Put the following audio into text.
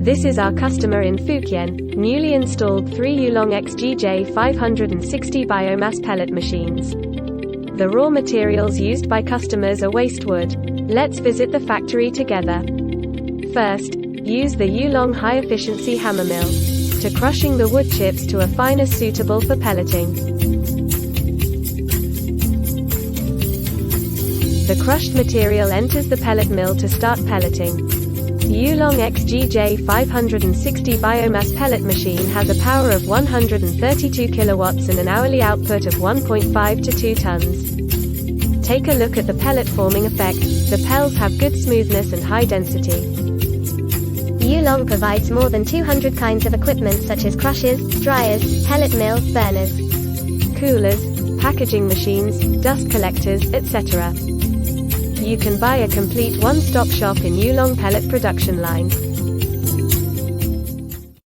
This is our customer in Fukien, newly installed 3 Yulong XGJ 560 biomass pellet machines. The raw materials used by customers are waste wood. Let's visit the factory together. First, use the Yulong high-efficiency hammer mill to crushing the wood chips to a fineness suitable for pelleting. The crushed material enters the pellet mill to start pelleting. Yulong XGJ 560 biomass pellet machine has a power of 132 kilowatts and an hourly output of 1.5 to 2 tons. Take a look at the pellet forming effect. The pels have good smoothness and high density. Yulong provides more than 200 kinds of equipment such as crushers, dryers, pellet mill, burners, coolers, packaging machines, dust collectors, etc. You can buy a complete one-stop shop in Yulong pellet production line.